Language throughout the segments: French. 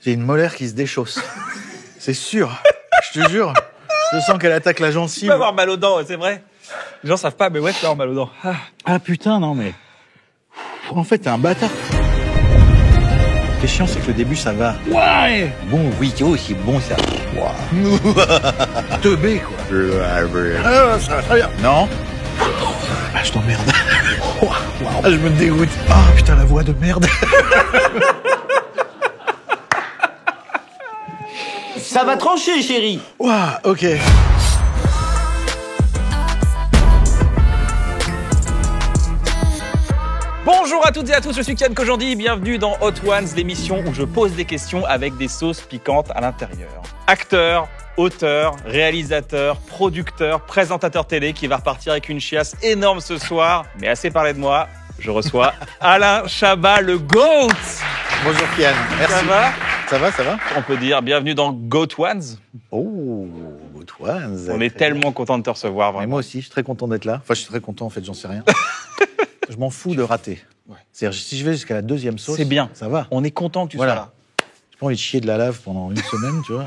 J'ai une molaire qui se déchausse. C'est sûr. Je te jure. Je sens qu'elle attaque la gencive. Tu peux avoir mal aux dents, c'est vrai. Les gens savent pas, mais ouais, tu peux avoir mal aux dents. Ah putain, non mais... En fait, t'es un bâtard. Ce qui est chiant, c'est que le début, ça va. Ouais. Bon, oui, c'est bon, ça. Teubé, quoi. Ça va très bien. Non. Ah, je t'emmerde. Ah, je me dégoûte. Ah, putain, la voix de merde. Ça va trancher, chérie. Ouah, ok. Bonjour à toutes et à tous, je suis Kian Kojandi, bienvenue dans Hot Ones, l'émission où je pose des questions avec des sauces piquantes à l'intérieur. Acteur, auteur, réalisateur, producteur, présentateur télé qui va repartir avec une chiasse énorme ce soir. Mais assez parlé de moi, je reçois Alain Chabat, le GOAT. Bonjour Kian, merci. Ça va ? Ça va. On peut dire bienvenue dans GOAT Ones. Oh, Goat Ones. On est tellement content de te recevoir, Mais vraiment. moi aussi, je suis très content d'être là. Enfin, je suis très content, en fait, j'en sais rien. Je m'en fous de rater. Ouais. C'est-à-dire, si je vais jusqu'à la deuxième sauce, C'est bien. Ça va. On est content que tu Voilà. sois là. J'ai pas envie de chier de la lave pendant une semaine, tu vois.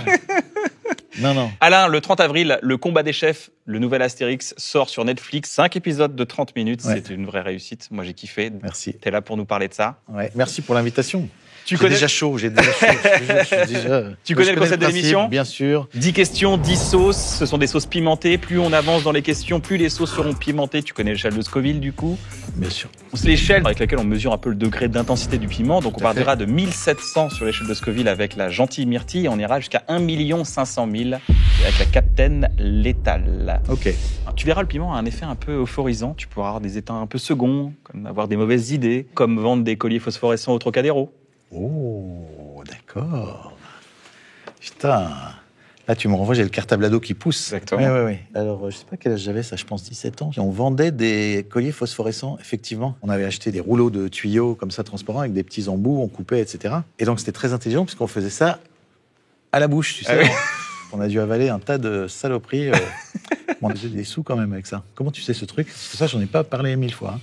Non. Alain, le 30 avril, le combat des chefs, le nouvel Astérix, sort sur Netflix. 5 épisodes de 30 minutes. Ouais. C'est une vraie réussite. Moi, j'ai kiffé. Merci. T'es là pour nous parler de ça. Ouais. Merci pour l'invitation. Tu J'ai déjà chaud, je te jure, je suis déjà... Tu connais Je le concept de principe, l'émission ? Bien sûr. 10 questions, 10 sauces. Ce sont des sauces pimentées. Plus on avance dans les questions, plus les sauces seront pimentées. Tu connais l'échelle de Scoville, du coup ? Bien sûr. C'est l'échelle avec laquelle on mesure un peu le degré d'intensité du piment. Donc, on Tout à partira de 1700 sur l'échelle de Scoville avec la gentille myrtille. Et on ira jusqu'à 1 500 000 avec la Captain Létale. Ok. Tu verras, le piment a un effet un peu euphorisant. Tu pourras avoir des états un peu seconds, comme avoir des mauvaises idées, comme vendre des colliers phosphorescents au Trocadéro. Oh, d'accord. Putain. Là, tu me renvoies, j'ai le cartable ado qui pousse. Exactement. Oui. Alors, je sais pas quel âge j'avais, ça, je pense 17 ans. Et on vendait des colliers phosphorescents, effectivement. On avait acheté des rouleaux de tuyaux comme ça, transparents, avec des petits embouts, on coupait, etc. Et donc, c'était très intelligent, puisqu'on faisait ça à la bouche, tu sais. Ah oui. On a dû avaler un tas de saloperies. On faisait des sous quand même avec ça. Comment tu sais ce truc ? Parce que ça, j'en ai pas parlé 1000 fois. Hein.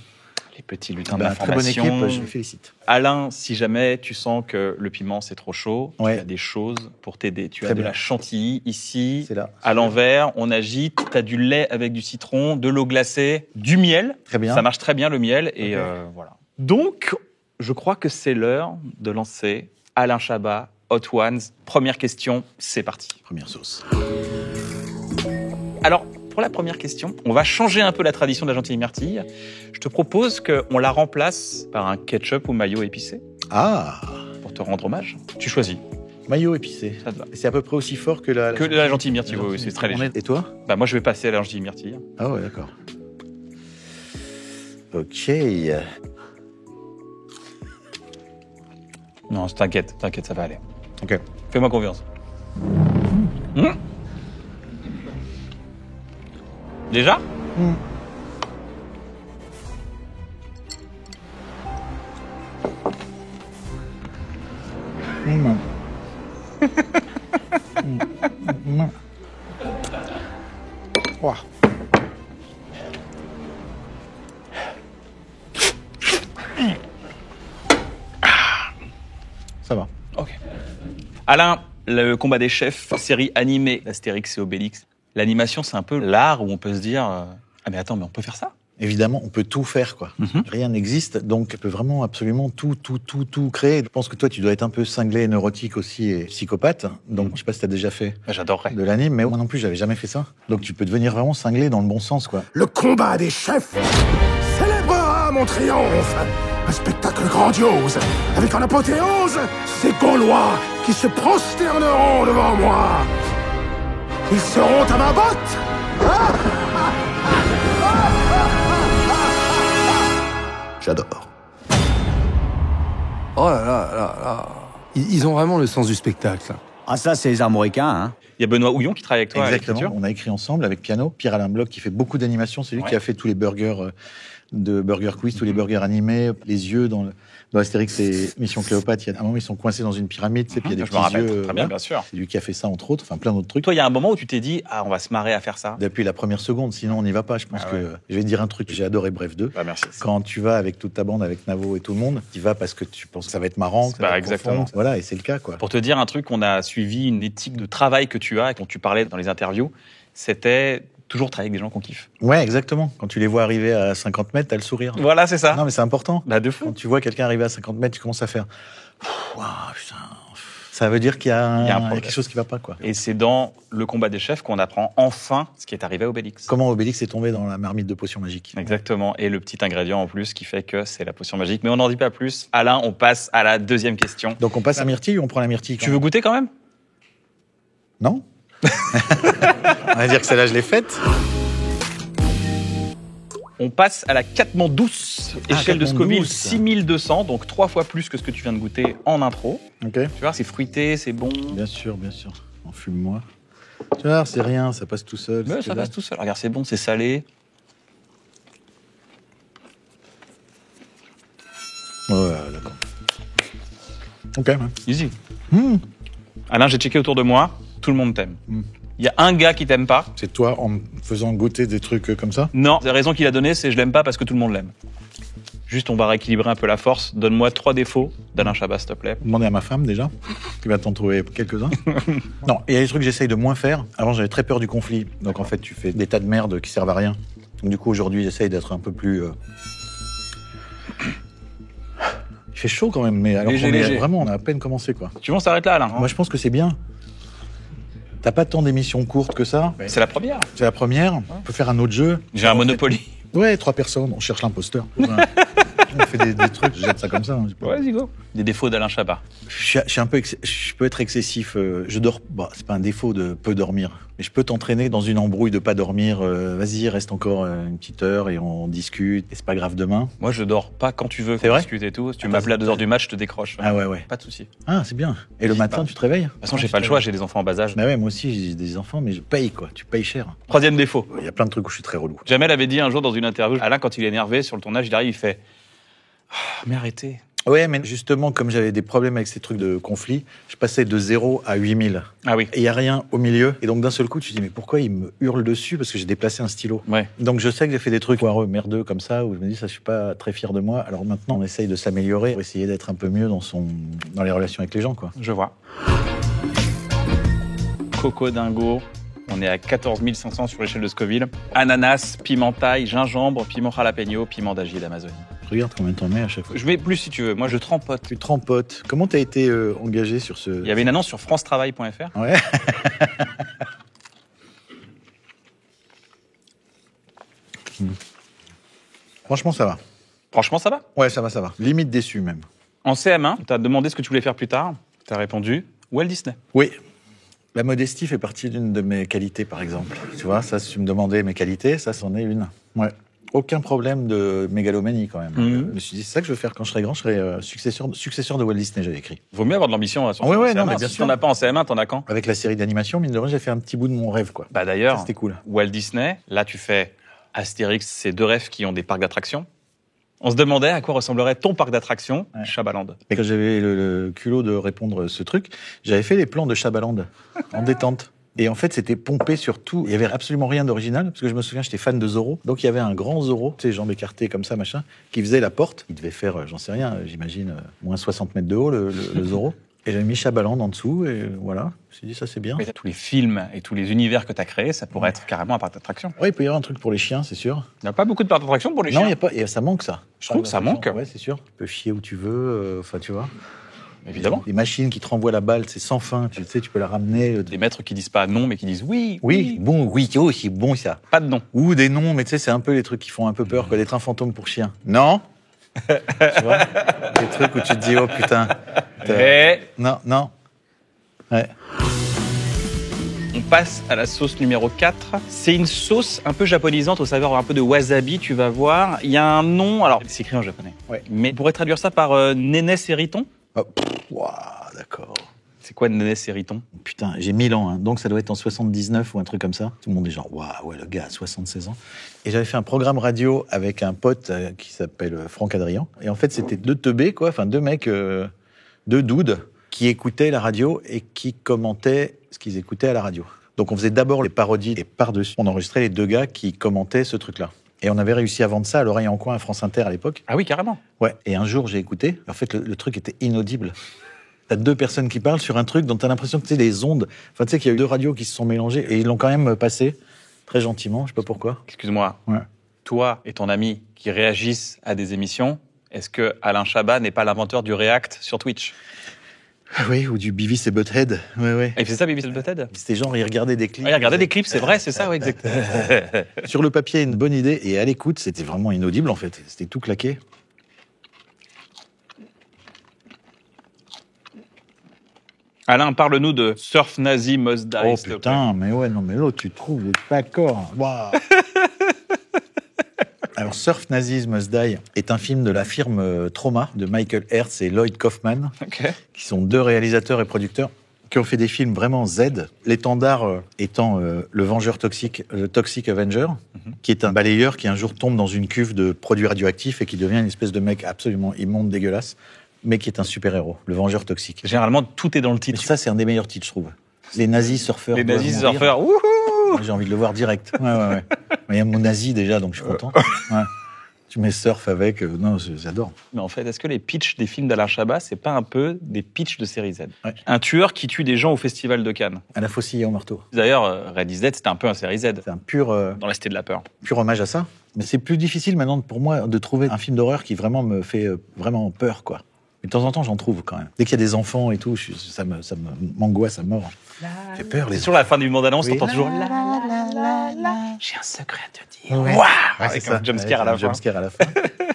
Les petits lutins de Très bonne l'information. équipe, je les félicite. Alain, si jamais tu sens que le piment c'est trop chaud, Ouais. tu as des choses pour t'aider. Tu Très as de bien. la chantilly ici, C'est là. à l'envers, on agite. Tu as du lait avec du citron, de l'eau glacée, du miel. Très bien. Ça marche très bien le miel et Ok. voilà. Donc, je crois que c'est l'heure de lancer Alain Chabat, Hot Ones. Première question, c'est parti. Première sauce. Alors, pour la première question, on va changer un peu la tradition de la gentille myrtille. Je te propose qu'on la remplace par un ketchup ou mayo épicé Ah, pour te rendre hommage. Tu choisis. maillot épicé. Ça te va. Et c'est à peu près aussi fort que la... Que la gentille myrtille, oui, c'est très léger. Et toi ? Bah, moi, je vais passer à la gentille myrtille. Ah ouais, d'accord. Ok. Non, t'inquiète, ça va aller. Ok. Fais-moi confiance. Déjà ? Ouah. Ça va. Ok. Alain, le combat des chefs, série animée d'Astérix et Obélix. L'animation, c'est un peu l'art où on peut se dire ah mais attends, mais on peut faire ça ? Évidemment, on peut tout faire, quoi. Rien n'existe, donc on peut vraiment absolument tout créer. Je pense que toi, tu dois être un peu cinglé, neurotique aussi et psychopathe. Donc, je sais pas si t'as déjà fait Bah, j'adorerais. de l'anime, mais moi non plus, j'avais jamais fait ça. Donc, tu peux devenir vraiment cinglé dans le bon sens, quoi. Le combat des chefs célébrera mon triomphe. Un spectacle grandiose, avec en apothéose ces Gaulois qui se prosterneront devant moi. Ils seront à ma botte. J'adore. Oh là là là là. Ils ont vraiment le sens du spectacle. Ah ça, c'est les Armoricains, hein. Il y a Benoît Houillon qui travaille avec toi à Exactement. l'écriture. On a écrit ensemble avec Piano. Pierre-Alain Bloch qui fait beaucoup d'animation. C'est lui Ouais. qui a fait tous les burgers de Burger Quiz, tous les burgers animés, les yeux dans Astérix et Mission Cléopâtre, il y a un moment, ils sont coincés dans une pyramide, tu sais, puis il y a des Je me rappelle petits yeux. très bien, bien sûr. C'est lui qui a fait ça, entre autres, enfin plein d'autres trucs. Toi, il y a un moment où tu t'es dit, on va se marrer à faire ça. Depuis la première seconde, sinon on n'y va pas. Je pense que je vais te dire un truc. J'ai adoré Bref 2. Bah, merci. Quand tu vas avec toute ta bande, avec Navo et tout le monde, tu y vas parce que tu penses que ça va être marrant, que ça va être exactement. profond. Voilà, et c'est le cas, quoi. Pour te dire un truc, on a suivi une éthique de travail que tu as et dont tu parlais dans les interviews. C'était toujours travailler avec des gens qu'on kiffe. Ouais, exactement. Quand tu les vois arriver à 50 mètres, t'as le sourire. Voilà, c'est ça. Non, mais c'est important. Bah, de fou. Quand tu vois quelqu'un arriver à 50 mètres, tu commences à faire. Waouh, putain. Ça veut dire qu'il y a quelque chose qui va pas, quoi. Et c'est dans le combat des chefs qu'on apprend enfin ce qui est arrivé à Obélix. Comment Obélix est tombé dans la marmite de potions magiques. Exactement. Et le petit ingrédient en plus qui fait que c'est la potion magique. Mais on n'en dit pas plus. Alain, on passe à la deuxième question. Donc on passe à myrtille ou on prend la myrtille Tu veux goûter quand même? Non. On va dire que celle-là, je l'ai faite. On passe à la Katmandouce, échelle de Scoville Katmandouce. 6200, donc 3 fois plus que ce que tu viens de goûter en intro. Ok. Tu vois, c'est fruité, c'est bon. Bien sûr, bien sûr. Enfume-moi. Tu vois, c'est rien, ça passe tout seul. Mais c'est ça que dalle. passe tout seul. Regarde, c'est bon, c'est salé. Ouais, d'accord. Ok, ouais. Easy. Alain, j'ai checké autour de moi, tout le monde t'aime. Il y a un gars qui t'aime pas. C'est toi en me faisant goûter des trucs comme ça? Non, la raison qu'il a donnée, c'est je l'aime pas parce que tout le monde l'aime. Juste, on va rééquilibrer un peu la force. Donne-moi 3 défauts d'Alain Chabat, s'il te plaît. Demander à ma femme déjà, qui va t'en trouver quelques-uns. Non, il y a des trucs que j'essaye de moins faire. Avant, j'avais très peur du conflit. Donc en fait, tu fais des tas de merde qui servent à rien. Donc du coup, aujourd'hui, j'essaye d'être un peu plus... Il fait chaud quand même, mais alors Léger. vraiment, on a à peine commencé, quoi. Tu vois, on s'arrête là, Alain. Moi, je pense que c'est bien. T'as pas tant d'émissions courtes que ça. C'est la première. C'est la première. On peut faire un autre jeu. J'ai un Monopoly. Ouais, 3 personnes, on cherche l'imposteur. Ouais. On fait des trucs, je jette ça comme ça. Hein. Vas-y, go. Des défauts d'Alain Chabat. Je suis un peu, je peux être excessif. Je dors. Bah, c'est pas un défaut de peu dormir, mais je peux t'entraîner dans une embrouille de pas dormir. Vas-y, reste encore une petite heure et on discute. Et c'est pas grave demain. Moi, je dors pas quand tu veux, C'est qu'on vrai discute et tout. Si tu Ah, m'appelles à c'est- 2h du match, je te décroche. Ah ouais. Pas de souci. De Ah, c'est bien. Et le matin, tu te réveilles? De toute toute façon, j'ai pas le choix, j'ai des enfants en bas âge. Bah ouais, moi aussi, j'ai des enfants, mais je paye quoi. Tu payes cher. 3e défaut. Il y a plein de trucs où je suis très relou. Jamel avait dit un jour dans une interview, Alain, quand il est énervé sur le tournage, il arrive, il fait mais arrêtez. Ouais, mais justement, comme j'avais des problèmes avec ces trucs de conflit, je passais de 0 à 8000. Ah oui. Et il n'y a rien au milieu. Et donc, d'un seul coup, tu te dis, mais pourquoi il me hurle dessus? Parce que j'ai déplacé un stylo. Ouais. Donc, je sais que j'ai fait des trucs foireux, merdeux comme ça, où je me dis, ça, je suis pas très fier de moi. Alors maintenant, on essaye de s'améliorer pour essayer d'être un peu mieux dans les relations avec les gens, quoi. Je vois. Coco Dingo. On est à 14 500 sur l'échelle de Scoville. Ananas, pimentaille, gingembre, piment jalapeno, piment d'ail d'Amazonie. Regarde combien t'en mets à chaque fois. Je mets plus si tu veux. Moi, je trempote. Tu trempotes. Comment t'as été engagé sur ce... Il y avait une annonce sur francetravail.fr. Ouais. Franchement, ça va. Franchement, ça va. Ouais, ça va. Limite déçu, même. En CM1, tu as demandé ce que tu voulais faire plus tard. Tu as répondu Walt Disney. Oui. La modestie fait partie d'une de mes qualités, par exemple. Tu vois, ça, si tu me demandais mes qualités, ça, c'en est une. Ouais. Aucun problème de mégalomanie, quand même. Je me suis dit, c'est ça que je veux faire quand je serai grand. Je serai successeur de Walt Disney, j'avais écrit. Vaut mieux avoir de l'ambition sur Ouais, son ouais, CM1. non, mais bien Si sûr. t'en as pas en CM1, t'en as quand? Avec la série d'animation, mine de rien, j'ai fait un petit bout de mon rêve, quoi. Bah Ça, d'ailleurs, c'était cool. Walt Disney, là tu fais Astérix, c'est 2 rêves qui ont des parcs d'attractions. On se demandait à quoi ressemblerait ton parc d'attractions, Ouais. Chabaland. Et quand j'avais le culot de répondre ce truc, j'avais fait les plans de Chabaland en détente. Et en fait, c'était pompé sur tout. Il y avait absolument rien d'original, parce que je me souviens, j'étais fan de Zorro. Donc il y avait un grand Zorro, tu sais, jambes écartées comme ça, machin, qui faisait la porte. Il devait faire, j'en sais rien, j'imagine, moins 60 mètres de haut, le Zorro. Et j'avais mis Chabaland en dessous, et voilà. Je me suis dit, ça c'est bien. Mais tous les films et tous les univers que tu as créés, ça pourrait être carrément un parc d'attractions. Ouais, il peut y avoir un truc pour les chiens, c'est sûr. Il n'y a pas beaucoup de parcs d'attractions pour les Non, chiens. il y a pas, et ça manque ça. Je trouve que ça manque. Ouais, c'est sûr. Tu peux chier où tu veux, enfin, tu vois. Évidemment. Les machines qui te renvoient la balle, c'est sans fin. Tu sais, tu peux la ramener. Des maîtres qui disent pas non, mais qui disent oui. Oui, bon, oui, oh, c'est bon ça. Pas de non. Ou des noms, mais tu sais, c'est un peu les trucs qui font un peu peur, quoi, d'être un fantôme pour chien. Non. Tu vois, des trucs où tu te dis, oh putain. Et Non. Ouais. on passe à la sauce numéro 4. C'est une sauce un peu japonisante, au saveur un peu de wasabi, tu vas voir. Il y a un nom, alors c'est écrit en japonais. Ouais. Mais on pourrait traduire ça par Nénès Eriton. Oh, ouah, d'accord. C'est quoi Nenès Riton? Putain, j'ai 1000 ans, hein. Donc ça doit être en 79 ou un truc comme ça. Tout le monde est genre, waouh, ouais, le gars a 76 ans. Et j'avais fait un programme radio avec un pote qui s'appelle Franck Adrien. Et en fait, c'était deux teubés, quoi, enfin deux mecs, deux doudes, qui écoutaient la radio et qui commentaient ce qu'ils écoutaient à la radio. Donc on faisait d'abord les parodies et par-dessus, on enregistrait les deux gars qui commentaient ce truc-là. Et on avait réussi à vendre ça à l'oreille en coin à France Inter à l'époque. Ah oui, carrément. Ouais. Et un jour, j'ai écouté. En fait, le truc était inaudible. T'as deux personnes qui parlent sur un truc dont t'as l'impression que c'est des ondes. Enfin, tu sais qu'il y a eu deux radios qui se sont mélangées et ils l'ont quand même passé très gentiment. Je sais pas pourquoi. Excuse-moi. Ouais. Toi et ton ami qui réagissent à des émissions, est-ce que Alain Chabat n'est pas l'inventeur du React sur Twitch? Oui, ou du Beavis et Butthead. Ouais, ouais. Et il faisait ça, Beavis et Butthead? C'était genre, ils regardaient des clips. Ah, il regardait des clips, c'est vrai, c'est ça, oui, exact. Sur le papier, une bonne idée. Et à l'écoute, c'était vraiment inaudible, en fait. C'était tout claqué. Alain, parle-nous de Surf Nazi Must Die. Oh s'il te plaît. putain, mais ouais, non, mais l'autre, tu trouves des d'accord. Waouh. Alors, Surf Nazi Must Die est un film de la firme Trauma, de Michael Hertz et Lloyd Kaufman, Ok. qui sont deux réalisateurs et producteurs qui ont fait des films vraiment Z. L'étendard étant le Vengeur Toxique, le Toxic Avenger, qui est un balayeur qui un jour tombe dans une cuve de produits radioactifs et qui devient une espèce de mec absolument immonde, dégueulasse, mais qui est un super-héros, le Vengeur Toxique. Généralement, tout est dans le Et titre. ça, c'est un des meilleurs titres, je trouve. Les nazis surfeurs. Les doivent nazis mourir. surfeurs, wouhou! Moi, j'ai envie de le voir direct. Ouais. Il y a mon nazi déjà, donc je suis content. Ouais. Tu mets surf avec. Non, j'adore. Mais en fait, est-ce que les pitchs des films d'Alain Chabat, c'est pas un peu des pitchs de série Z? Ouais. Un tueur qui tue des gens au Festival de Cannes. À la faucille et au marteau. D'ailleurs, Red is Dead, c'était un peu un série Z, C'est un pur dans la Cité de la Peur. hommage à ça. Mais c'est plus difficile maintenant pour moi de trouver un film d'horreur qui vraiment me fait vraiment peur, quoi. Mais de temps en temps, j'en trouve quand même. Dès qu'il y a des enfants et tout, ça m'angoisse à mort. J'ai peur, les C'est sur la fin du bande-annonce, Oui. t'entends toujours j'ai un secret à te dire. Ouais. Waouh, Ouais, avec un jumpscare à la fin. Jumpscare à la fin.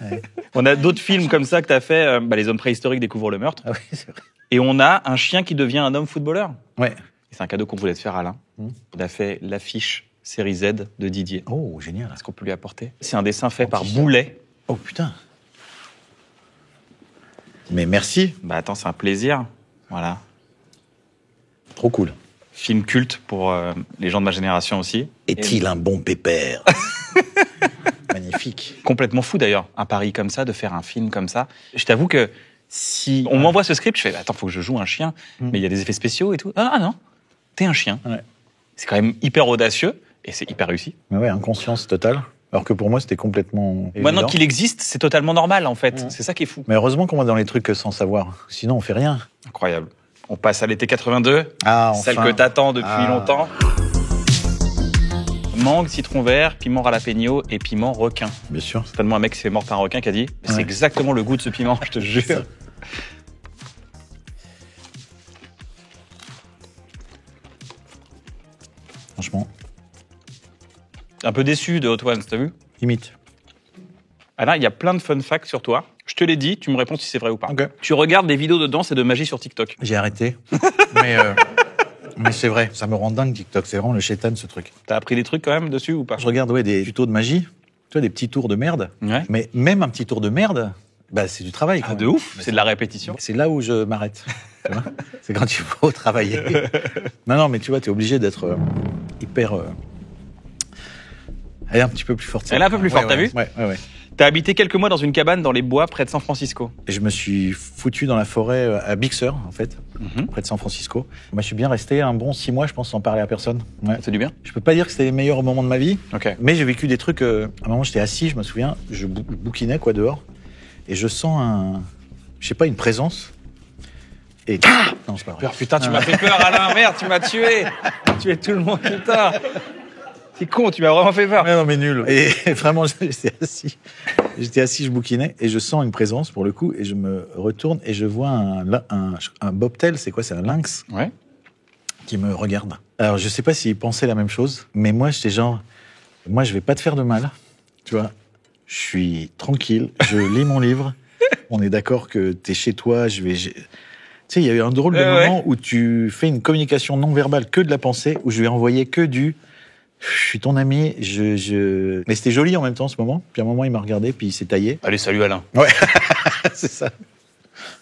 Ouais. On a d'autres films comme ça que t'as fait. Les hommes préhistoriques découvrent le meurtre. Ah oui, c'est vrai. Et on a un chien qui devient un homme footballeur. Ouais. Et c'est un cadeau qu'on voulait te faire, Alain. On a fait l'affiche série Z de Didier. Oh, génial. Est-ce qu'on peut lui apporter? C'est un dessin fait par t-shirt. Boulet. Oh, putain. Mais merci. Bah attends, c'est un plaisir. Voilà. Trop cool. Film culte pour les gens de ma génération aussi. Est-il un bon pépère? Magnifique. Complètement fou d'ailleurs, un pari comme ça, de faire un film comme ça. Je t'avoue que si on m'envoie ce script, je fais attends, faut que je joue un chien, mais il y a des effets spéciaux et tout. Ah non, t'es un chien. Ouais. C'est quand même hyper audacieux et c'est hyper réussi. Mais ouais, inconscience totale. Alors que pour moi, c'était complètement Maintenant évident. qu'il existe, c'est totalement normal en fait. Ouais. C'est ça qui est fou. Mais heureusement qu'on va dans les trucs sans savoir. Sinon, on fait rien. Incroyable. On passe à l'été 82, Ah, enfin. celle que t'attends depuis Ah. longtemps. Mangue, citron vert, piment jalapeno et piment requin. Bien sûr. C'est tellement un mec qui s'est mort par un requin qui a dit c'est Ouais. exactement le goût de ce piment, je te Ça. jure. Franchement, Un peu déçu de Hot Ones, t'as vu? limite. Alain, il y a plein de fun facts sur toi. Je te l'ai dit, tu me réponds si c'est vrai ou pas. Ok. Tu regardes des vidéos de danse et de magie sur TikTok. J'ai arrêté. mais c'est vrai, ça me rend dingue TikTok. C'est vraiment le chétan, ce truc. T'as appris des trucs quand même dessus ou pas? Je regarde des tutos de magie, tu vois, des petits tours de merde. Ouais. Mais même un petit tour de merde, bah, c'est du travail. Ah, quoi. de ouf, c'est de la répétition. C'est là où je m'arrête. Tu vois. C'est quand il faut travailler. Non, mais tu vois, tu es obligé d'être hyper. Elle est un petit peu plus forte. Elle est un peu plus forte, t'as vu? Ouais. T'as habité quelques mois dans une cabane dans les bois près de San Francisco. Et je me suis foutu dans la forêt à Big Sur, en fait, Mhm. près de San Francisco. Moi, je suis bien resté un bon 6 mois, je pense, sans parler à personne. Ouais. Ça fait du bien? Je peux pas dire que c'était les meilleurs moments de ma vie, Ok. mais j'ai vécu des trucs. À un moment, j'étais assis, je me souviens, je bouquinais quoi dehors, et je sens je sais pas, une présence. Et non, c'est pas vrai. Putain, tu m'as fait peur, Alain, merde, tu m'as tué. Tu es tout le monde, putain. C'est con, tu m'as vraiment fait peur. Mais non, mais nul. Et vraiment, j'étais assis. Je bouquinais, et je sens une présence pour le coup, et je me retourne et je vois un bobtail, c'est quoi? C'est un lynx Ouais. qui me regarde. Alors, je sais pas s'il pensait la même chose, mais moi, j'étais genre, moi, je vais pas te faire de mal, tu vois. Je suis tranquille, je lis mon livre. On est d'accord que t'es chez toi, tu sais, il y a eu un drôle de moment où tu fais une communication non verbale que de la pensée, où je lui ai envoyé que du je suis ton ami, Mais c'était joli en même temps, ce moment. Puis à un moment, il m'a regardé, puis il s'est taillé. Allez, salut Alain. Ouais, c'est ça.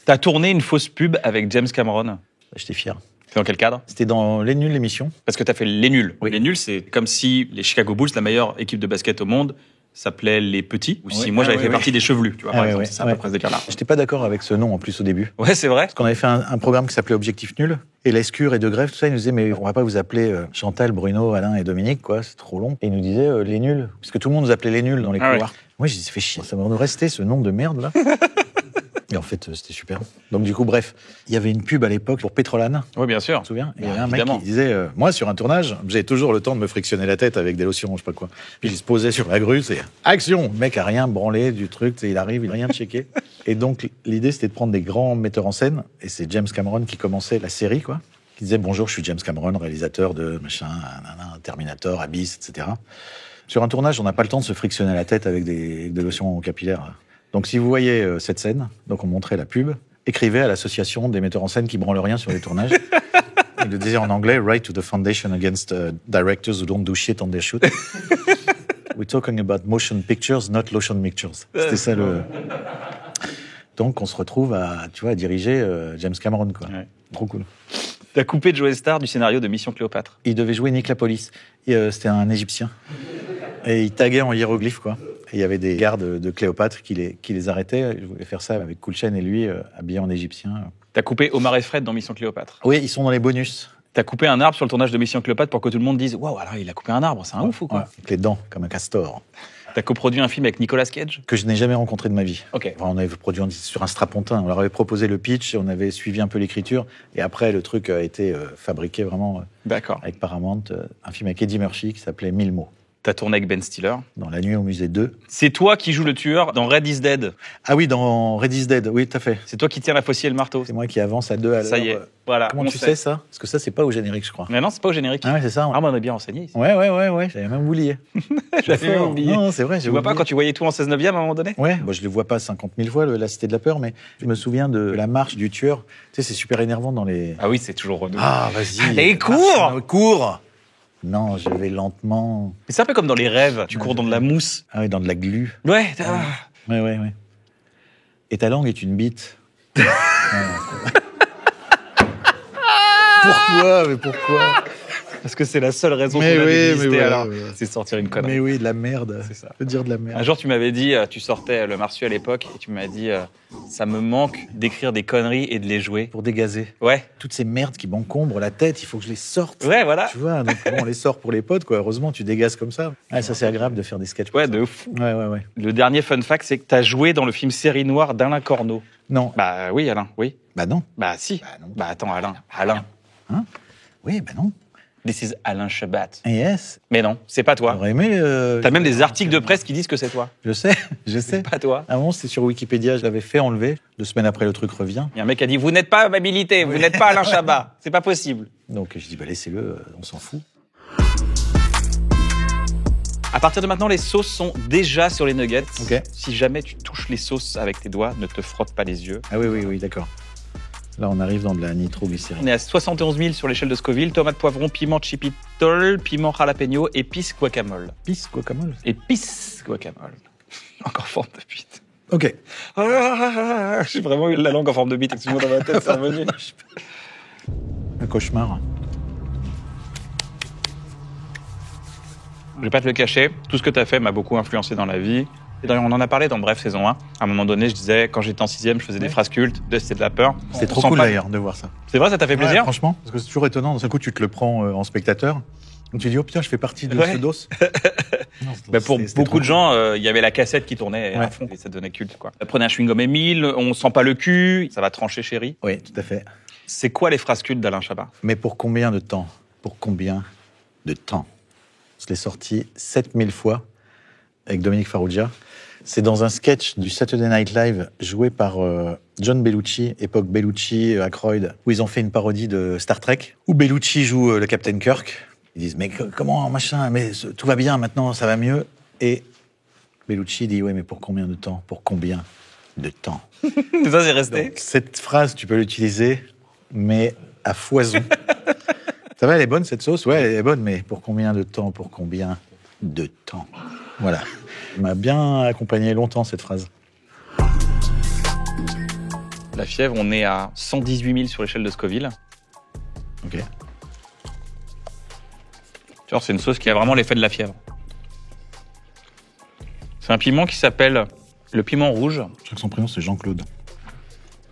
T'as tourné une fausse pub avec James Cameron. J'étais fier. C'est dans quel cadre? C'était dans Les Nuls, l'émission. Parce que tu as fait Les Nuls. Oui. Les Nuls, c'est comme si les Chicago Bulls, la meilleure équipe de basket au monde, s'appelait Les Petits. Ou si Oui. moi, Ah, j'avais oui, fait oui. partie des Chevelus, tu vois, par exemple. C'est ça, à peu ouais. près ce cas-là. J'étais pas d'accord avec ce nom en plus au début. Ouais, c'est vrai. Parce qu'on avait fait un programme qui s'appelait Objectif Nul. Et Lescure et De Grève, tout ça, ils nous disaient, mais on va pas vous appeler Chantal, Bruno, Alain et Dominique, quoi, c'est trop long. Et ils nous disaient Les Nuls. Parce que tout le monde nous appelait Les Nuls dans les Ah couloirs. Moi, j'ai dit, ça fait chier. Ça va nous rester ce nom de merde, là. Et en fait, c'était super. Donc, du coup, bref, il y avait une pub à l'époque pour Pétrolane. Oui, bien sûr. Tu te souviens? Et il y Bah, avait un évidemment. mec qui disait moi, sur un tournage, j'ai toujours le temps de me frictionner la tête avec des lotions, je sais pas quoi. Puis il se posait sur la grue, c'est action. Le mec a rien branlé du truc, il arrive, il a rien checké. Et donc, l'idée, c'était de prendre des grands metteurs en scène. Et c'est James Cameron qui commençait la série, quoi. Qui disait bonjour, je suis James Cameron, réalisateur de machin, Terminator, Abyss, etc. Sur un tournage, on n'a pas le temps de se frictionner la tête avec des lotions capillaires. Donc, si vous voyez cette scène, donc on montrait la pub, écrivez à l'association des metteurs en scène qui branlent rien sur les tournages. Il le disait en anglais, write to the Foundation against directors who don't do shit on their shoot. We're talking about motion pictures, not lotion pictures. C'était ça le. Donc, on se retrouve à diriger James Cameron, quoi. Ouais. Trop cool. T'as coupé Joe Star du scénario de Mission Cléopâtre. Il devait jouer Nick la Police. C'était un Égyptien. Et il taguait en hiéroglyphes, quoi. Et il y avait des gardes de Cléopâtre qui les arrêtaient. Je voulais faire ça avec Cool Chain et lui, habillé en égyptien. T'as coupé Omar et Fred dans Mission Cléopâtre. Oui, ils sont dans les bonus. T'as coupé un arbre sur le tournage de Mission Cléopâtre pour que tout le monde dise waouh, alors il a coupé un arbre, c'est un ouf ou quoi? Ouais, avec les dents, comme un castor. T'as coproduit un film avec Nicolas Cage. Que je n'ai jamais rencontré de ma vie. Ok. Enfin, on avait produit sur un strapontin. On leur avait proposé le pitch, et on avait suivi un peu l'écriture. Et après, le truc a été fabriqué vraiment D'accord. avec Paramount. Un film avec Eddie Murphy qui s'appelait 1000 mots. T'as tourné avec Ben Stiller. Dans La nuit au musée 2. C'est toi qui joues le tueur dans Red is Dead. Ah oui, dans Red is Dead. Oui, tout à fait. C'est toi qui tiens la faucille et le marteau. C'est moi qui avance à 2 à l'heure. Ça y est. Voilà. Comment on tu sait sais ça? Parce que ça, c'est pas au générique, je crois. Mais non, c'est pas au générique. Ah ouais, c'est ça. Ah, mais on est bien renseigné ici. Ouais. J'avais même oublié. J'avais même oublié. Non, c'est vrai. Tu vois pas quand tu voyais tout en 16/9 à un moment donné? Ouais, bon, je le vois pas 50 000 fois, La Cité de la Peur, mais je me souviens de la marche du tueur. Tu sais, c'est super énervant dans les... Ah oui, c'est toujours redoux. Ah, vas-y. Allez, cours! Cours! Non, je vais lentement. C'est un peu comme dans les rêves. Tu cours dans de la mousse. Ah oui, dans de la glu. Ouais. Ouais. Et ta langue est une bite. Pourquoi? Mais pourquoi? Parce que c'est la seule raison qu'on Mais a oui, d'exister, mais voilà, alors. ouais. C'est de sortir une connerie. Mais oui, de la merde. C'est ça. Je veux dire de la merde. Un jour, tu m'avais dit, tu sortais le Marsu à l'époque, et tu m'as dit, ça me manque d'écrire des conneries et de les jouer. Pour dégazer. Ouais. Toutes ces merdes qui m'encombrent la tête, il faut que je les sorte. Ouais, voilà. Tu vois, donc bon, on les sort pour les potes, quoi. Heureusement, tu dégazes comme ça. Ouais, ça, c'est agréable de faire des sketchs. Ouais, comme ça. de fou. Ouais. Le dernier fun fact, c'est que t'as joué dans le film Série Noire d'Alain Corneau. Non. Bah oui, Alain, oui. Bah non. Bah si. Bah non. Bah attends, Alain. Alain. Oui, bah non. This is Alain Chabat. Yes. Mais non, c'est pas toi. J'aurais aimé. T'as même des articles de presse qui disent que c'est toi. Je sais. C'est pas toi. À un moment, c'était sur Wikipédia, je l'avais fait enlever. 2 semaines après, le truc revient. Il y a un mec qui a dit, vous n'êtes pas habilité, vous n'êtes pas Alain Chabat. C'est pas possible. Donc, je dis, bah, laissez-le, on s'en fout. À partir de maintenant, les sauces sont déjà sur les nuggets. Ok. Si jamais tu touches les sauces avec tes doigts, ne te frotte pas les yeux. Ah oui, d'accord. Là, on arrive dans de la nitroglycérine. On est à 71 000 sur l'échelle de Scoville. Tomate, poivron, piment chipotle, piment jalapeno, épices guacamole. Pisse, guacamole. Épices guacamole. Encore forme de bite. Ok. J'ai vraiment eu la langue en forme de bite. Excuse-moi, dans ma tête, c'est revenu. Un cauchemar. Je vais pas te le cacher, tout ce que tu as fait m'a beaucoup influencé dans la vie. Et d'ailleurs, on en a parlé dans Bref, saison 1. À un moment donné, je disais, quand j'étais en 6e, je faisais des phrases cultes, c'était de la peur. C'était On trop sent cool pas- d'ailleurs de voir ça. C'est vrai, ça t'a fait Ouais, plaisir? franchement, parce que c'est toujours étonnant. D'un seul coup, tu te le prends en spectateur. Donc tu dis, oh putain, je fais partie de Ouais. ce dos. Bah, pour beaucoup de gens, il y avait la cassette qui tournait à Ouais. fond et ça devenait culte, quoi. Prenez un chewing-gum Émile, on sent pas le cul, ça va trancher chérie. Oui, tout à fait. C'est quoi les phrases cultes d'Alain Chabat? Mais pour combien de temps? Pour combien de temps? Je l'ai sorti 7000 fois avec Dominique Farrugia. C'est dans un sketch du Saturday Night Live joué par John Bellucci, époque Bellucci, Aykroyd, où ils ont fait une parodie de Star Trek, où Bellucci joue le Captain Kirk. Ils disent, mais comment, machin, mais tout va bien maintenant, ça va mieux. Et Bellucci dit, ouais, mais pour combien de temps? Pour combien de temps? Ça, c'est resté. Donc, cette phrase, tu peux l'utiliser, mais à foison. Ça va, elle est bonne, cette sauce? Ouais, elle est bonne, mais pour combien de temps? Pour combien de temps? Voilà. Elle m'a bien accompagné longtemps, cette phrase. La fièvre, on est à 118 000 sur l'échelle de Scoville. Ok. Tu vois, c'est une sauce qui a vraiment l'effet de la fièvre. C'est un piment qui s'appelle le piment rouge. Je crois que son prénom, c'est Jean-Claude.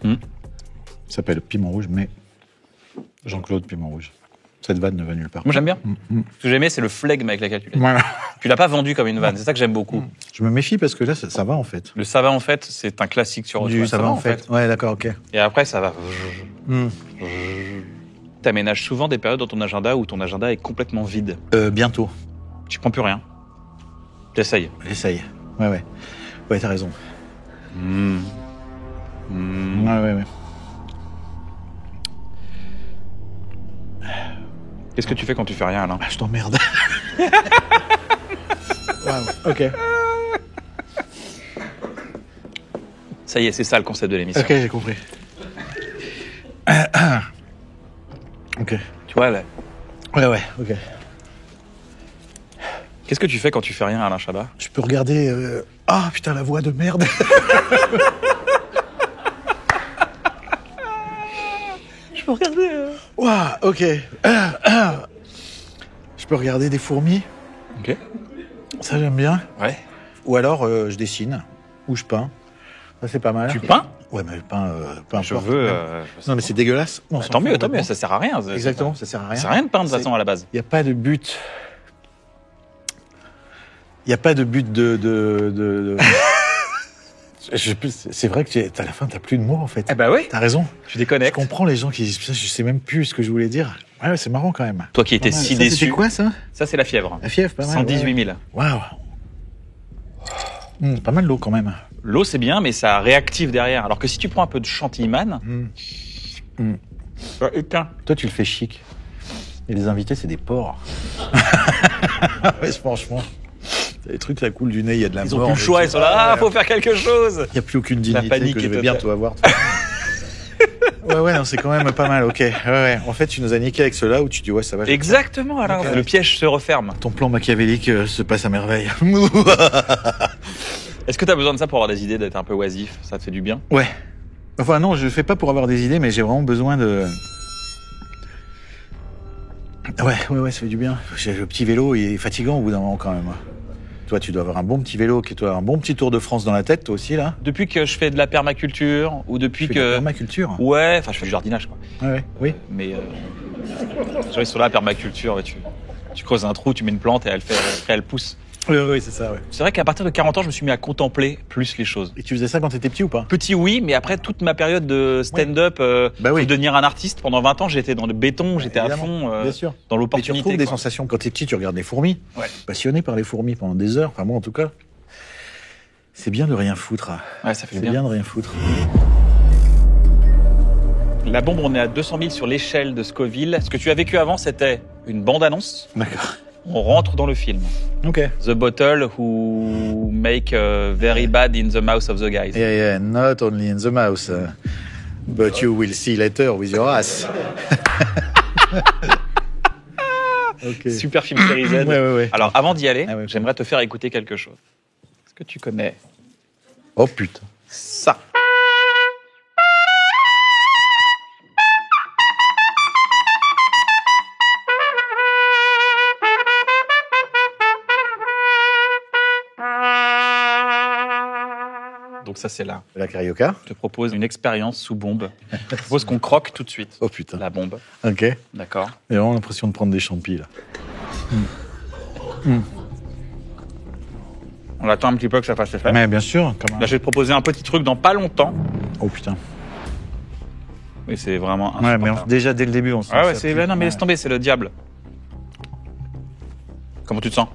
Hmm. Il s'appelle Piment Rouge, mais Jean-Claude Piment Rouge. Cette vanne ne va nulle part. Moi, j'aime bien. Ce que j'aimais, c'est le flegme avec laquelle tu l'as dit. Voilà. Tu l'as pas vendu comme une vanne, c'est ça que j'aime beaucoup. Je me méfie parce que là, ça va en fait. Le ça va en fait, c'est un classique sur Hot Du Ones. ça va en fait. Ouais, d'accord, ok. Et après, ça va. Hmm. T'aménages souvent des périodes dans ton agenda où ton agenda est complètement vide. Bientôt. Tu prends plus rien. T'essayes. J'essaye. Ouais. Ouais, t'as raison. Ouais. Qu'est-ce que tu fais quand tu fais rien, Alain? Ah, je t'emmerde. Wow, ok. Ça y est, c'est ça le concept de l'émission. Ok, j'ai compris. Ok. Tu vois, là, Ouais, ok. qu'est-ce que tu fais quand tu fais rien, Alain Chabat? Je peux regarder... Ah, putain, la voix de merde. Je peux regarder. Waouh, ok. Je peux regarder des fourmis. Ok. Ça, j'aime bien. Ouais. Ou alors, je dessine. Ou je peins. Ça, c'est pas mal. Tu peins? Ouais, mais peins, peu importe. Je veux. Non, mais c'est dégueulasse. Non, Tant mieux, ça sert à rien. Exactement, ça sert à rien. Ça sert à rien de peindre de toute C'est- façon à la base. Il n'y a pas de but. Il n'y a pas de but de... C'est vrai que à la fin, t'as plus de mots, en fait. Eh ben oui, T'as raison. tu Je déconnectes. comprends les gens qui disent, putain, je sais même plus ce que je voulais dire. Ouais, c'est marrant quand même. Toi qui étais Pas mal. si Ça, déçu. C'était quoi, ça? Ça, c'est la fièvre. La fièvre, pas mal. 118 000. Waouh. Pas mal l'eau, quand même. L'eau, c'est bien, mais ça réactive derrière. Alors que si tu prends un peu de chantilly-man, ça éteint. Toi, tu le fais chic. Et les invités, c'est des porcs. Ouais, franchement. T'as des trucs, ça coule du nez, il y a de la Ils mort. ont plus le choix, ils sont là, faut faire quelque chose. Il n'y a plus aucune dignité panique que je est vais totale. bientôt avoir. Ouais, non, c'est quand même pas mal, ok. Ouais. En fait, tu nous as niqué avec ceux-là où tu dis, ouais, ça va. Exactement, Alain. Ok. Le piège se referme. Ton plan machiavélique se passe à merveille. Est-ce que tu as besoin de ça pour avoir des idées, d'être un peu oisif? Ça te fait du bien? Ouais. Enfin, non, je le fais pas pour avoir des idées, mais j'ai vraiment besoin de... Ouais, ça fait du bien. Le petit vélo, il est fatigant au bout d'un moment quand même. Toi, tu dois avoir un bon petit vélo, un bon petit tour de France dans la tête, toi aussi, là. Depuis que je fais de la permaculture, ou depuis Tu fais de la que... permaculture. Ouais, enfin, je fais du jardinage, quoi. Ouais, oui. Mais ils sont là, la permaculture, et tu creuses un trou, tu mets une plante et elle pousse. Oui, c'est ça, ouais. C'est vrai qu'à partir de 40 ans, je me suis mis à contempler plus les choses. Et tu faisais ça quand t'étais petit ou pas? Petit, oui, mais après toute ma période de stand-up, Bah oui. pour devenir un artiste, pendant 20 ans, j'étais dans le béton, j'étais à Évidemment, fond bien sûr. dans Et tu l'opportunité. retrouves des quoi. sensations. Quand t'es petit, tu regardes les fourmis. Ouais. Passionné par les fourmis pendant des heures. Enfin, moi, en tout cas. C'est bien de rien foutre. Ouais, ça fait C'est bien. bien de rien foutre. La bombe, on est à 200 000 sur l'échelle de Scoville. Ce que tu as vécu avant, c'était une bande-annonce. D'accord. On rentre dans le film. Ok. The bottle who make very bad in the mouth of the guys. Yeah, not only in the mouse, but you will see later with your ass. Ok. Super film série Z. Ouais. Alors, avant d'y aller, Ah ouais. j'aimerais te faire écouter quelque chose. Est-ce que tu connais Oh putain. ça? Donc ça, c'est là. La carioca. Je te propose une expérience sous bombe. Je propose qu'on croque tout de suite Oh putain. la bombe. Ok. J'ai D'accord. vraiment l'impression de prendre des champis là. On attend un petit peu que ça fasse effet. Mais bien sûr. Comme un... Là, je vais te proposer un petit truc dans pas longtemps. Oh putain. Mais c'est vraiment Ouais, mais insupportable. déjà dès le début, on sent. Ah ouais, ça c'est... pue. Non, mais laisse tomber, c'est le diable. Comment tu te sens?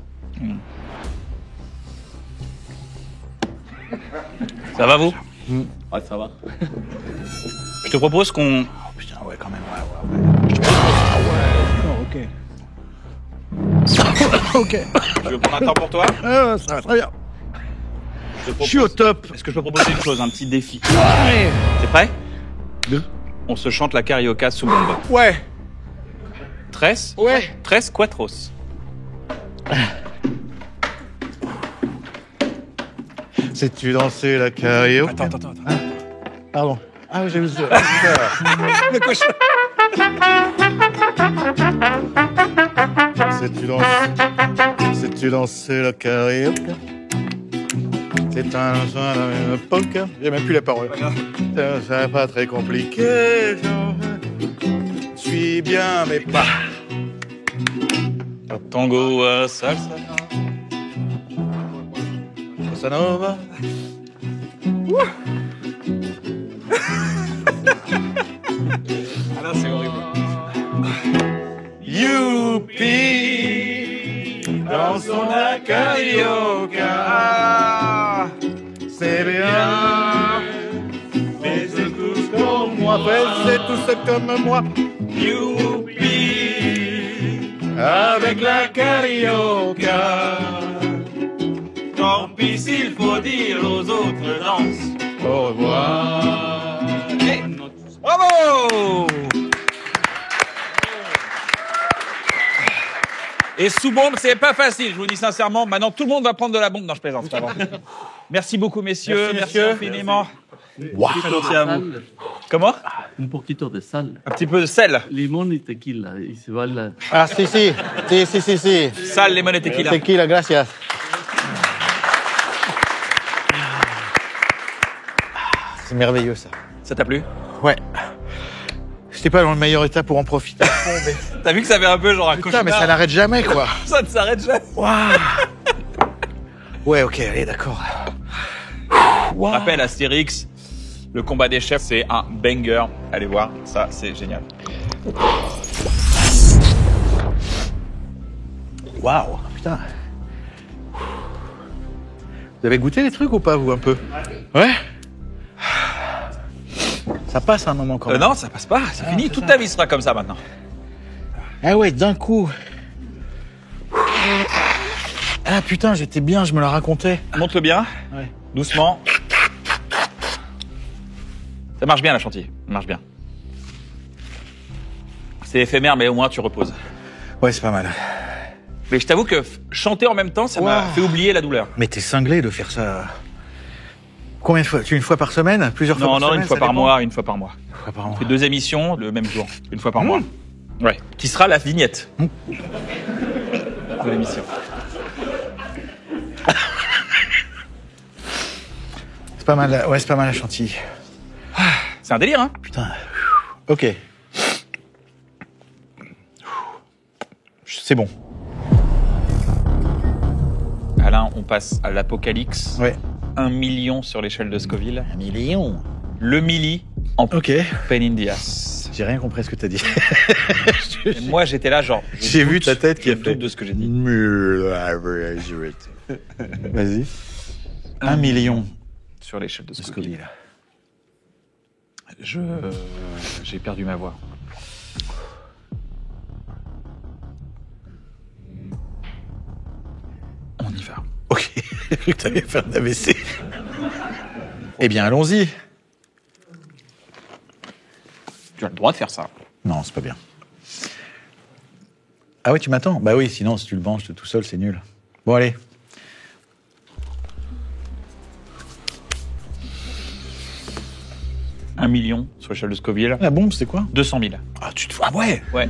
Ça va, vous? Ouais, ça va. Je te propose qu'on... Oh putain, ouais, quand même. Ouais. Ok. Tu veux prendre un temps pour toi? Ça va très bien. Je te Je propose... suis au top. Est-ce que je peux proposer une chose, un petit défi? T'es prêt? On se chante la carioca sous bombe. Ouais. Tres? Ouais. Tres quatros. Sais-tu danser la carioca? Attends. Pardon. Ah oui, j'ai vu ça. Le cochon. Veux-tu danser le karaoke? C'est un poker. J'ai même plus la parole. C'est pas très compliqué. Je suis bien, mais pas. Tango, salsa. Ça nova. Ah non, c'est horrible. Youpi, dansons la carioca. C'est bien, mais c'est tous comme moi. C'est tous comme moi. Youpi, avec la carioca. Tant pis s'il faut dire aux autres danse. Au revoir. Bravo! Et sous bombe, c'est pas facile, je vous dis sincèrement. Maintenant, tout le monde va prendre de la bombe. Non, je plaisante, c'est pas vrai. Merci beaucoup, messieurs. Merci infiniment. Merci à vous. Comment? Un poquito de sal. Un petit peu de sel. Limón y tequila. Y se va la... Ah, si. Sal, limon et tequila. Tequila, gracias. C'est merveilleux, ça. Ça t'a plu? Ouais. J'étais pas dans le meilleur état pour en profiter. T'as vu que ça avait un peu genre un Putain, cauchemar. mais ça n'arrête jamais, quoi. Ça ne s'arrête jamais. Waouh. Ouais, ok, allez, d'accord. Wow. Rappel Astérix, le combat des chefs, c'est un banger. Allez voir, ça, c'est génial. Waouh, putain. Vous avez goûté les trucs ou pas, vous, un peu? Ouais. Ça passe un moment quand même. Non, ça passe pas, c'est fini. Toute ta vie sera comme ça maintenant. Ah ouais, d'un coup. Ah putain, j'étais bien, je me la racontais. Monte-le bien, Ouais. doucement. Ça marche bien la chantilly, ça marche bien. C'est éphémère, mais au moins tu reposes. Ouais, c'est pas mal. Mais je t'avoue que chanter en même temps, ça m'a Wow. fait oublier la douleur. Mais t'es cinglé de faire ça. Combien de fois? Une fois par semaine? Plusieurs fois Non, par non, semaine? une fois ça par dépend. mois, une fois par mois. Une fois par mois. On fait 2 émissions le même jour, une fois par mois. Ouais. Qui sera la vignette de l'émission. C'est pas mal, ouais, c'est pas mal la chantilly. C'est un délire, hein? Putain. Ok. C'est bon. Alain, on passe à l'apocalypse. Ouais. 1 million sur l'échelle de Scoville. 1 million. Le milli en Ok. pain in the ass. J'ai rien compris à ce que t'as dit. Et moi, j'étais là, genre. je J'ai vu doute- ta tête qui je a fait. doute de ce que j'ai dit. Vas-y. 1 million Sur l'échelle de de Scoville. Scoville. J'ai perdu ma voix. On y va. Ok. J'ai cru que t'allais faire un AVC. Eh bien, allons-y. Tu as le droit de faire ça. Non, c'est pas bien. Ah oui, tu m'attends? Bah oui, sinon, si tu le manges tout seul, c'est nul. Bon, allez. Un million sur l'échelle de Scoville. La bombe, c'est quoi? 200 000. Ah, tu te fous. Ah ouais. Ouais.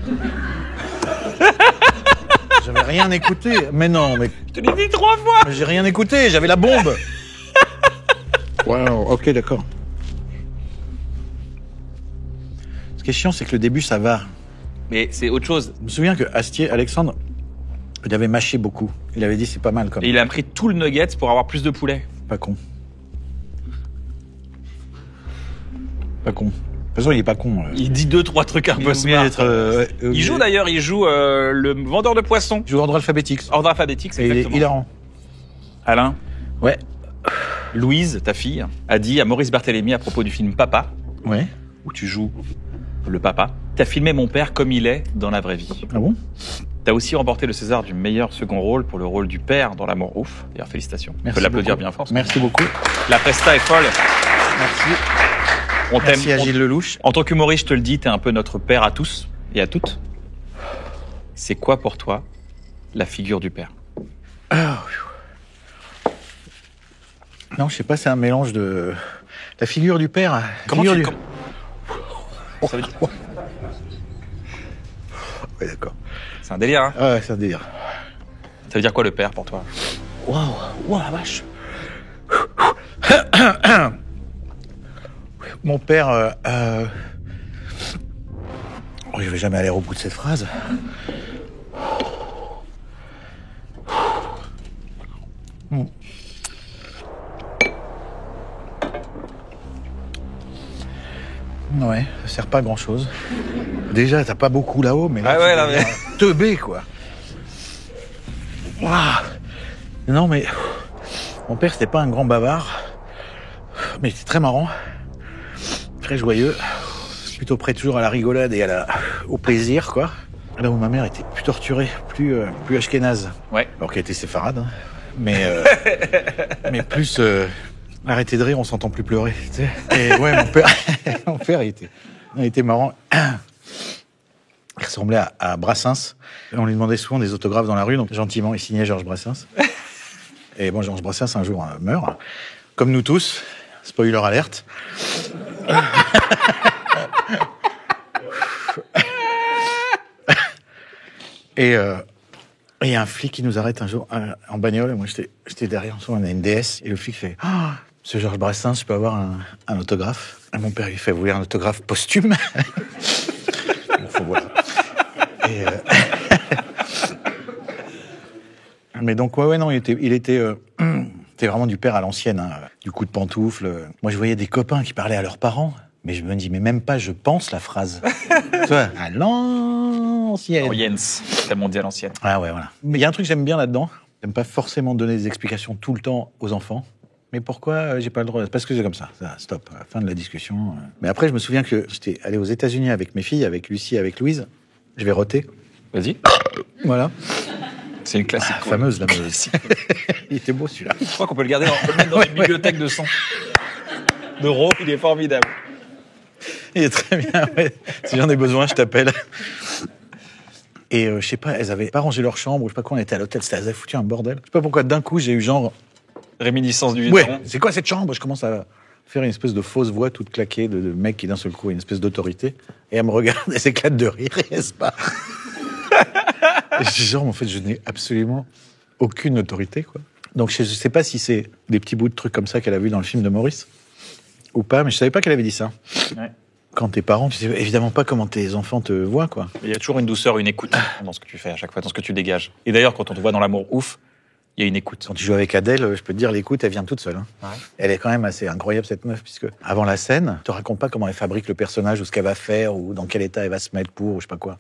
J'avais rien écouté. Mais non, mais Je te l'ai dit 3 fois. j'ai rien écouté. J'avais la bombe. Wow, ok, d'accord. Ce qui est chiant, c'est que le début, ça va. Mais c'est autre chose. Je me souviens que Astier, Alexandre, il avait mâché beaucoup. Il avait dit c'est pas mal comme. Et il a pris tout le nugget pour avoir plus de poulet. Pas con. Pas con. De toute façon, il est pas con. Il dit 2-3 trucs un peu smart. Il joue d'ailleurs, le vendeur de poissons. Il joue ordre alphabétique. Ordre alphabétique, c'est Et il est exactement. hilarant. Alain, Ouais. Louise, ta fille, a dit à Maurice Barthélémy à propos du film Papa, Ouais. où tu joues le papa, t'as filmé mon père comme il est dans la vraie vie. Ah bon? T'as aussi remporté le César du meilleur second rôle pour le rôle du père dans L'amour ouf. D'ailleurs, félicitations. On Merci peut l'applaudir beaucoup. bien fort. Merci beaucoup. La presta est folle. Merci. On t'aime. Merci à Gilles Lelouch. En tant qu'humoriste, je te le dis, t'es un peu notre père à tous et à toutes. C'est quoi pour toi la figure du père? Non, je sais pas, c'est un mélange de. La figure du père. Comment figure tu... du... com- Ça veut dire- Ouais, d'accord. C'est un délire, hein? Ah ouais, c'est un délire. Ça veut dire quoi le père pour toi? Waouh, la vache. Mon père... Oh, je vais jamais aller au bout de cette phrase. Ouais, ça sert pas à grand chose. Déjà, t'as pas beaucoup là-haut, mais là, Ah ouais, là, mais... teubé, quoi. Waouh. Non, mais mon père, c'était pas un grand bavard, mais il était très marrant, très joyeux, plutôt prêt toujours à la rigolade et au plaisir, quoi. Là où ma mère était plus torturée, plus ashkénaze. Ouais. Alors qu'elle était séfarade, hein. Mais plus... arrêtez de rire, on s'entend plus pleurer. Tu sais. Et ouais, mon père, il était marrant. Il ressemblait à Brassens. On lui demandait souvent des autographes dans la rue, donc gentiment, il signait Georges Brassens. Et bon, Georges Brassens, un jour, meurt. Comme nous tous. Spoiler alerte. Et il y a un flic qui nous arrête un jour en bagnole. Et moi, j'étais derrière. On a une DS. Et le flic fait Monsieur Georges Brassens, je peux avoir un autographe? Et mon père, il fait: vous voulez un autographe posthume? Enfin, voilà. Et mais donc, ouais, non, il était vraiment du père à l'ancienne, hein, du coup de pantoufle. Moi, je voyais des copains qui parlaient à leurs parents. Mais je me dis, mais même pas, je pense la phrase. Tu vois, à l'ancienne. Oh, Jens, tellement dit à l'ancienne. Ah ouais, voilà. Mais il y a un truc que j'aime bien là-dedans. J'aime pas forcément donner des explications tout le temps aux enfants. Mais pourquoi j'ai pas le droit? Parce que c'est comme ça. Stop. Fin de la discussion. Mais après, je me souviens que j'étais allé aux États-Unis avec mes filles, avec Lucie, avec Louise. Je vais roter. Vas-y. Voilà. C'est une classique. Fameuse, la meuse. Il était beau celui-là. Je crois qu'on peut le garder, on peut le mettre dans une bibliothèque de son. De Raw, il est formidable. Il est très bien, ouais. Si j'en ai besoin, je t'appelle. Et je sais pas, elles avaient pas rangé leur chambre, ou je sais pas quoi, on était à l'hôtel, elles avaient foutu un bordel. Je sais pas pourquoi, d'un coup, j'ai eu genre... Réminiscence du Ouais, vétéran. c'est quoi cette chambre? Je commence à faire une espèce de fausse voix toute claquée de mec qui d'un seul coup a une espèce d'autorité. Et elle me regarde, elle s'éclate de rire et elle se part. Et je dis genre, en fait, je n'ai absolument aucune autorité, quoi. Donc je sais pas si c'est des petits bouts de trucs comme ça qu'elle a vu dans le film de Maurice, ou pas, mais je savais pas qu'elle avait dit ça. Ouais. Quand t'es parent, tu sais évidemment pas comment tes enfants te voient, quoi. Il y a toujours une douceur, une écoute dans ce que tu fais à chaque fois, dans ce que tu dégages. Et d'ailleurs, quand on te voit dans l'amour ouf, il y a une écoute. Quand tu joues avec Adèle, je peux te dire, l'écoute, elle vient toute seule. Hein. Ouais. Elle est quand même assez incroyable, cette meuf, puisque avant la scène, tu te racontes pas comment elle fabrique le personnage, ou ce qu'elle va faire, ou dans quel état elle va se mettre pour, ou je sais pas quoi.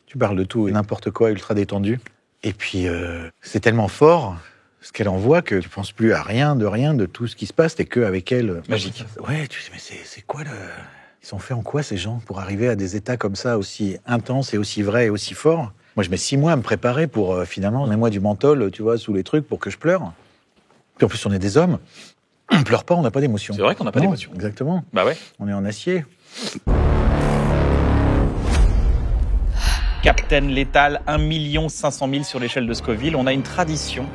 Tu parles de tout et n'importe quoi, ultra détendu. Et puis, c'est tellement fort, ce qu'elle envoie, que tu penses plus à rien, de tout ce qui se passe, t'es que avec elle. Magique. Ouais, tu sais, mais c'est quoi le... Ils sont faits en quoi, ces gens, pour arriver à des états comme ça, aussi intenses et aussi vrais et aussi forts? Moi, je mets 6 mois à me préparer pour, finalement, mets-moi du menthol, tu vois, sous les trucs, pour que je pleure. Puis en plus, on est des hommes. On pleure pas, on n'a pas d'émotion. C'est vrai qu'on n'a pas Non, d'émotion. Exactement. Bah ouais. On est en acier. Captain Létal, 1 500 000 sur l'échelle de Scoville. On a une tradition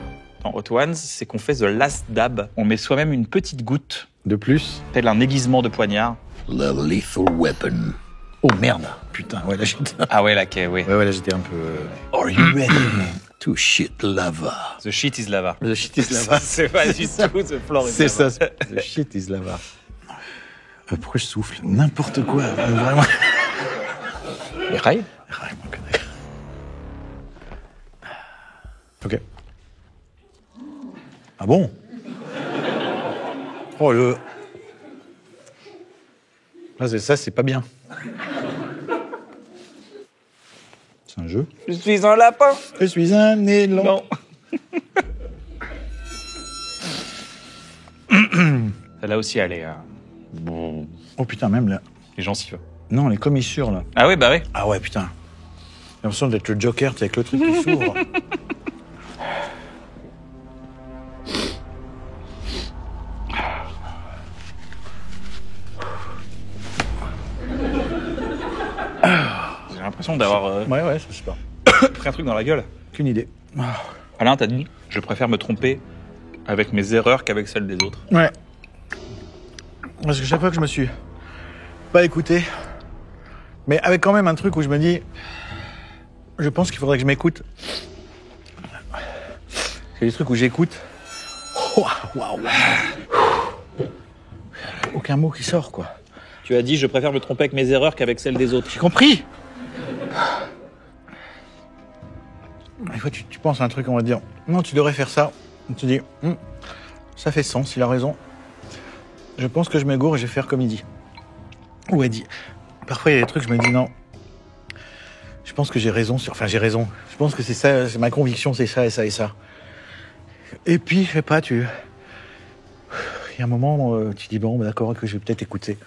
dans Hot Ones, c'est qu'on fait The Last Dab. On met soi-même une petite goutte, De plus. tel un aiguisement de poignard. The lethal weapon. Oh merde. Putain, ouais, là j'étais... Ah ouais, là, oui. Ouais, là j'étais un peu... Are you ready? To shit lava. The shit is lava. The shit is lava. C'est pas du tout The floor is C'est lava. ça. The shit is lava. Pourquoi je souffle? N'importe quoi. Vraiment. Les rails. Ok. Ah bon? Oh le... Là, c'est pas bien. C'est un jeu. Je suis un lapin. Je suis un élan. Non. Celle-là aussi, elle est... Oh putain, même là. les gencives. Non, les commissures, là. Ah oui, bah oui. Ah ouais, putain. J'ai l'impression d'être le Joker, tu sais, avec le truc qui s'ouvre. J'ai l'impression d'avoir Ouais, je sais pas. pris un truc dans la gueule. Aucune idée. Alain, t'as dit, je préfère me tromper avec mes erreurs qu'avec celles des autres. Ouais. Parce que chaque fois que je me suis pas écouté, mais avec quand même un truc où je me dis, je pense qu'il faudrait que je m'écoute C'est des trucs où j'écoute. Waouh. Aucun mot qui sort, quoi. Tu as dit, je préfère me tromper avec mes erreurs qu'avec celles des autres. J'ai compris. Des fois, tu penses à un truc, on va te dire, non, tu devrais faire ça. On te dit, ça fait sens, il a raison. Je pense que je m'égare et je vais faire comme il dit. Ou elle dit. Parfois, il y a des trucs, je me dis, non. Je pense que j'ai raison. Enfin, j'ai raison. Je pense que c'est ça, c'est ma conviction, c'est ça et ça et ça. Et puis, je sais pas, il y a un moment, tu dis, bon, d'accord, que je vais peut-être écouter.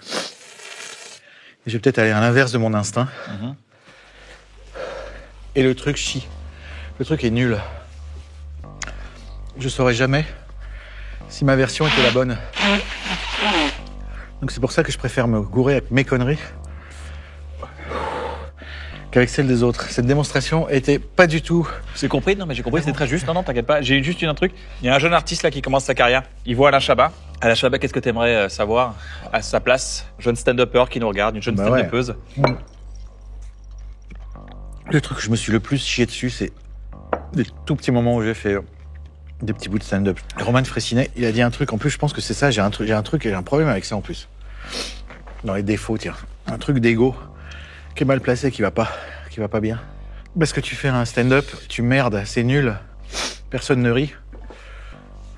Et je vais peut-être aller à l'inverse de mon instinct. Et le truc chie. Le truc est nul. Je saurais jamais si ma version était la bonne. Donc c'est pour ça que je préfère me gourer avec mes conneries qu'avec celles des autres. Cette démonstration était pas du tout... J'ai compris, non mais j'ai compris, c'est très juste. Non, t'inquiète pas. J'ai juste un truc. Il y a un jeune artiste là qui commence sa carrière. Il voit Alain Chabat. Alain Chabat, qu'est-ce que t'aimerais savoir à sa place? Jeune stand-upper qui nous regarde, une jeune stand-uppeuse. Ouais. Le truc que je me suis le plus chié dessus, c'est des tout petits moments où j'ai fait des petits bouts de stand-up. Roman Fraissinet, il a dit un truc, en plus je pense que c'est ça, j'ai un truc et j'ai un problème avec ça en plus. Dans les défauts, tiens. Un truc d'ego qui est mal placé, qui va pas bien. Parce que tu fais un stand-up, tu merdes, c'est nul, personne ne rit.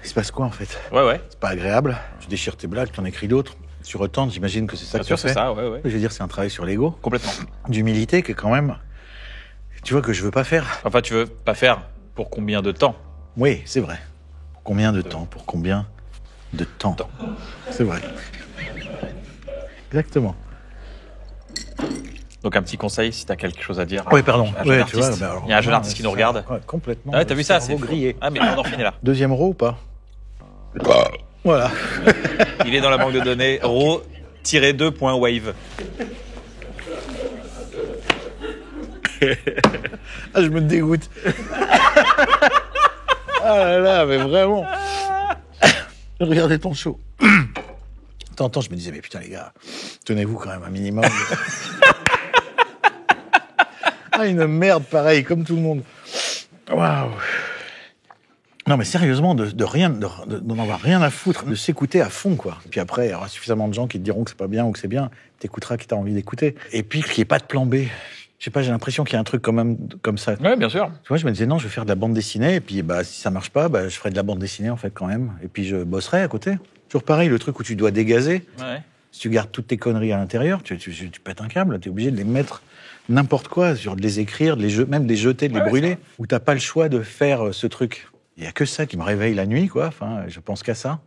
Il se passe quoi en fait? Ouais. C'est pas agréable, tu déchires tes blagues, t'en écris d'autres, tu retentes, j'imagine que c'est ça que tu fais. Bien sûr, c'est ça, ouais. Je veux dire, c'est un travail sur l'ego. Complètement. D'humilité que quand même, tu vois, que je veux pas faire. Enfin, tu veux pas faire pour combien de temps? Oui, c'est vrai. Pour combien de temps? Pour combien de temps? C'est vrai. Exactement. Donc un petit conseil, si t'as quelque chose à dire. Oui, pardon. Un jeune Ouais, artiste. tu vois, alors, il y a un jeune artiste qui nous regarde. Ouais, complètement. Ah ouais, t'as vu ça? C'est grillé. Ah mais on en finit là. Deuxième row ou pas? Voilà. Il est dans la banque de données row-2.wave. Ah, je me dégoûte. Ah là là, mais vraiment. Regardez ton show. De temps en temps, je me disais, mais putain, les gars, tenez-vous quand même un minimum. Ah, une merde pareil, comme tout le monde. Waouh. Non, mais sérieusement, d'en avoir rien à foutre, de s'écouter à fond, quoi. Puis après, il y aura suffisamment de gens qui te diront que c'est pas bien ou que c'est bien. T'écouteras qui t'as envie d'écouter. Et puis, qu'il n'y ait pas de plan B. Je sais pas, j'ai l'impression qu'il y a un truc quand même comme ça. Ouais, bien sûr. Tu vois, je me disais, non, je vais faire de la bande dessinée, et puis bah, si ça marche pas, bah, je ferai de la bande dessinée, en fait, quand même. Et puis je bosserai à côté. Toujours pareil, le truc où tu dois dégazer. Ouais. Si tu gardes toutes tes conneries à l'intérieur, tu pètes un câble, t'es obligé de les mettre n'importe quoi, de les écrire, même de les jeter, de les brûler, où t'as pas le choix de faire ce truc. Il y a que ça qui me réveille la nuit, quoi. Enfin, je pense qu'à ça.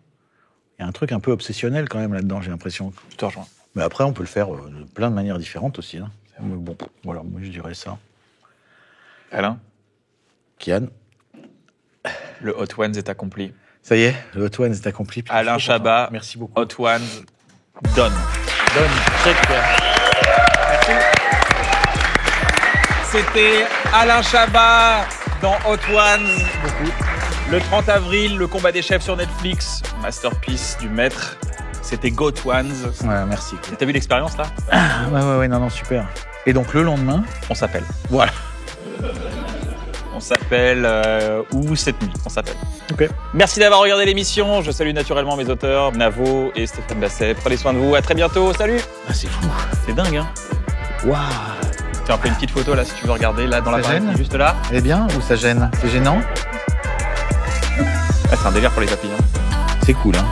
Il y a un truc un peu obsessionnel, quand même, là-dedans, j'ai l'impression. Je te rejoins. Mais après, on peut le faire de plein de manières différentes aussi, hein. Mais bon, voilà, moi je dirais ça. Alain, Kian, le Hot Ones est accompli. ça y est, le Hot Ones est accompli. Puis Alain Chabat, merci beaucoup. Hot Ones, donne. Très clair. C'était Alain Chabat dans Hot Ones. Le 30 avril, le combat des chefs sur Netflix, masterpiece du maître. C'était Goat Ones. Ouais, merci. T'as vu l'expérience là? Ouais, non, super. Et donc le lendemain, On s'appelle. voilà. On s'appelle ou cette nuit, on s'appelle. Ok. Merci d'avoir regardé l'émission. Je salue naturellement mes auteurs, Navo et Stéphane Basset. Prenez soin de vous. À très bientôt. Salut. Ah, c'est fou. C'est dingue, hein? Waouh. Tiens, on fait une petite photo là si tu veux regarder là dans la Ça page, gêne juste là. Elle est bien ou ça gêne? C'est gênant? Ah, c'est un délire pour les papillons. C'est cool, hein.